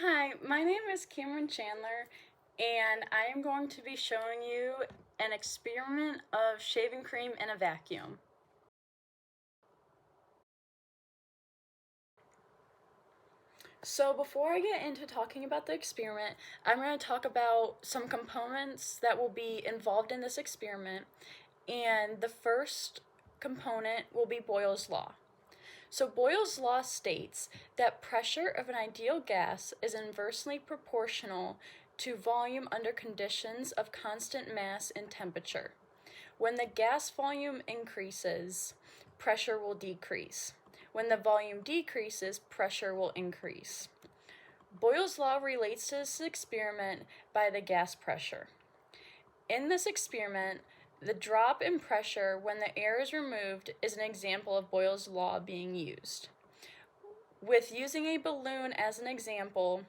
Hi, my name is Cameron Chandler, and I am going to be showing you an experiment of shaving cream in a vacuum. So before I get into talking about the experiment, I'm going to talk about some components that will be involved in this experiment, and the first component will be Boyle's Law. So Boyle's law states that pressure of an ideal gas is inversely proportional to volume under conditions of constant mass and temperature. When the gas volume increases, pressure will decrease. When the volume decreases, pressure will increase. Boyle's law relates to this experiment by the gas pressure. In this experiment, the drop in pressure when the air is removed is an example of Boyle's law being used. With using a balloon as an example,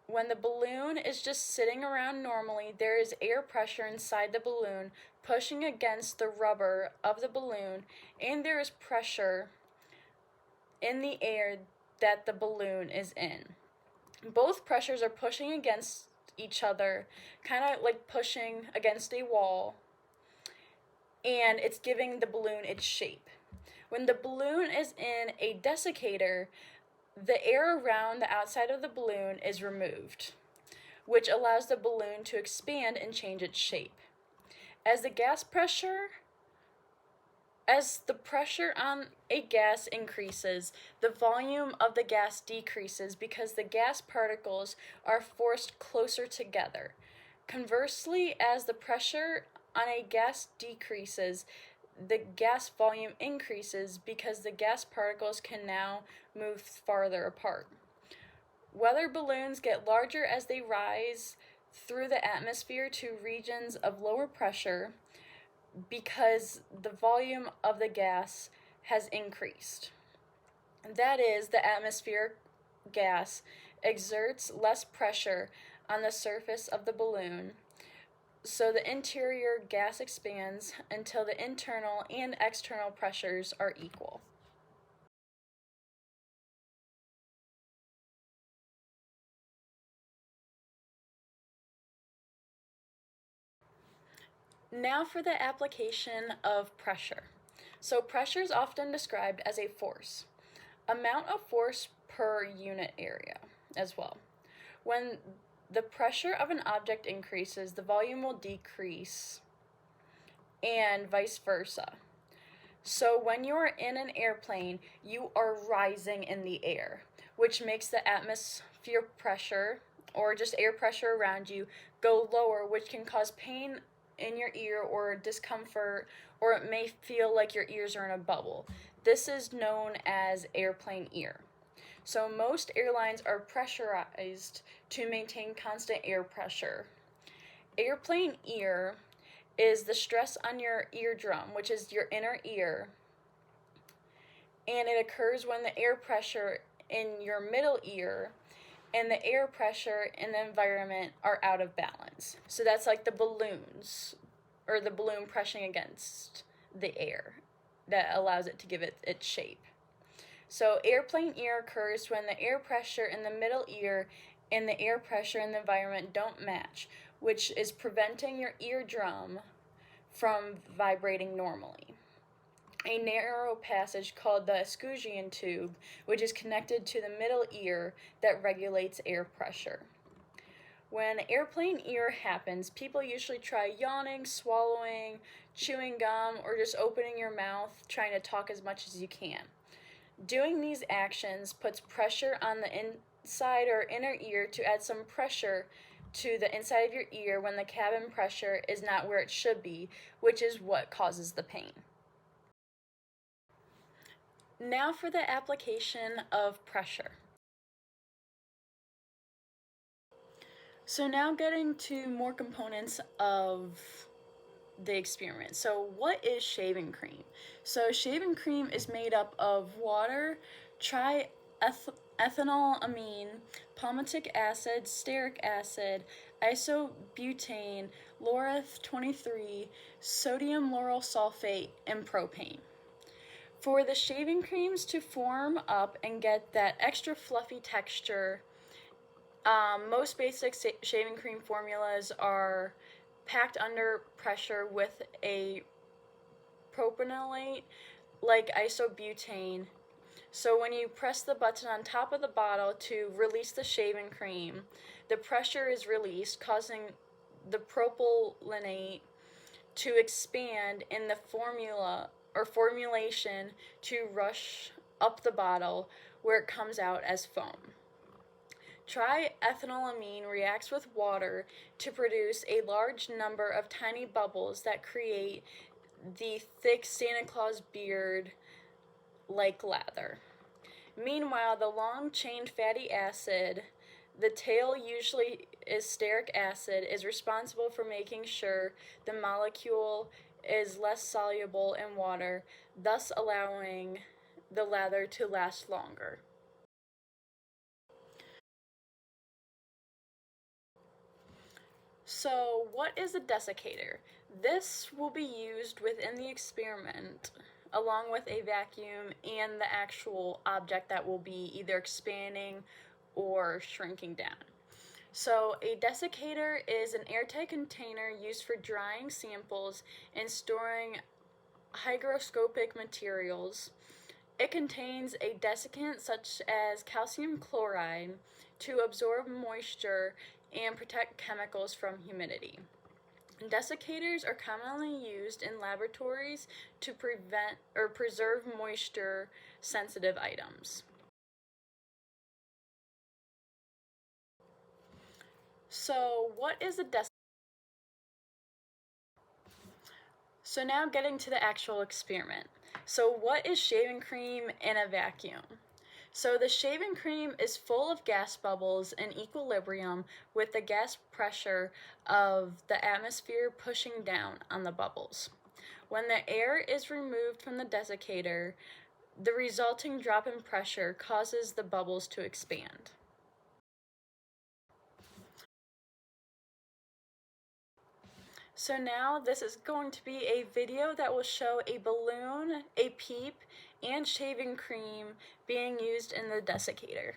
when the balloon is just sitting around normally, there is air pressure inside the balloon pushing against the rubber of the balloon, and there is pressure in the air that the balloon is in. Both pressures are pushing against each other, kind of like pushing against a wall, and it's giving the balloon its shape. When the balloon is in a desiccator, the air around the outside of the balloon is removed, which allows the balloon to expand and change its shape. As the pressure on a gas increases, the volume of the gas decreases because the gas particles are forced closer together. Conversely, as the pressure on a gas decreases, the gas volume increases because the gas particles can now move farther apart. Weather balloons get larger as they rise through the atmosphere to regions of lower pressure because the volume of the gas has increased. That is, the atmospheric gas exerts less pressure on the surface of the balloon, so the interior gas expands until the internal and external pressures are equal. Now for the application of pressure. So pressure is often described as a force, amount of force per unit area as well. When the pressure of an object increases, the volume will decrease, and vice versa. So when you are in an airplane, you are rising in the air, which makes the atmosphere pressure or just air pressure around you go lower, which can cause pain in your ear or discomfort, or it may feel like your ears are in a bubble. This is known as airplane ear. So most airlines are pressurized to maintain constant air pressure. Airplane ear is the stress on your eardrum, which is your inner ear, and it occurs when the air pressure in your middle ear and the air pressure in the environment are out of balance. So that's like the balloons, or the balloon pressing against the air that allows it to give it its shape. So airplane ear occurs when the air pressure in the middle ear and the air pressure in the environment don't match, which is preventing your eardrum from vibrating normally. A narrow passage called the escutcheon tube, which is connected to the middle ear that regulates air pressure. When airplane ear happens, people usually try yawning, swallowing, chewing gum, or just opening your mouth, trying to talk as much as you can. Doing these actions puts pressure on the inside or inner ear to add some pressure to the inside of your ear when the cabin pressure is not where it should be, which is what causes the pain. Now for the application of pressure. So now getting to more components of the experiment. So what is shaving cream? So shaving cream is made up of water, triethanolamine, palmitic acid, stearic acid, isobutane, laureth 23, sodium lauryl sulfate, and propane. For the shaving creams to form up and get that extra fluffy texture, Most basic shaving cream formulas are packed under pressure with a propionate like isobutane. So when you press the button on top of the bottle to release the shaving cream, the pressure is released, causing the propionate to expand in the formulation to rush up the bottle where it comes out as foam. Triethanolamine reacts with water to produce a large number of tiny bubbles that create the thick Santa Claus beard like lather. Meanwhile, the long-chain fatty acid, the tail usually is stearic acid, is responsible for making sure the molecule is less soluble in water, thus allowing the lather to last longer. So, what is a desiccator? This will be used within the experiment along with a vacuum and the actual object that will be either expanding or shrinking down. So, a desiccator is an airtight container used for drying samples and storing hygroscopic materials. It contains a desiccant such as calcium chloride to absorb moisture and protect chemicals from humidity. Desiccators are commonly used in laboratories to prevent or preserve moisture sensitive items. So, what is a desiccator? So now getting to the actual experiment. So what is shaving cream in a vacuum? So the shaving cream is full of gas bubbles in equilibrium with the gas pressure of the atmosphere pushing down on the bubbles. When the air is removed from the desiccator, the resulting drop in pressure causes the bubbles to expand. So now this is going to be a video that will show a balloon, a peep, and shaving cream being used in the desiccator.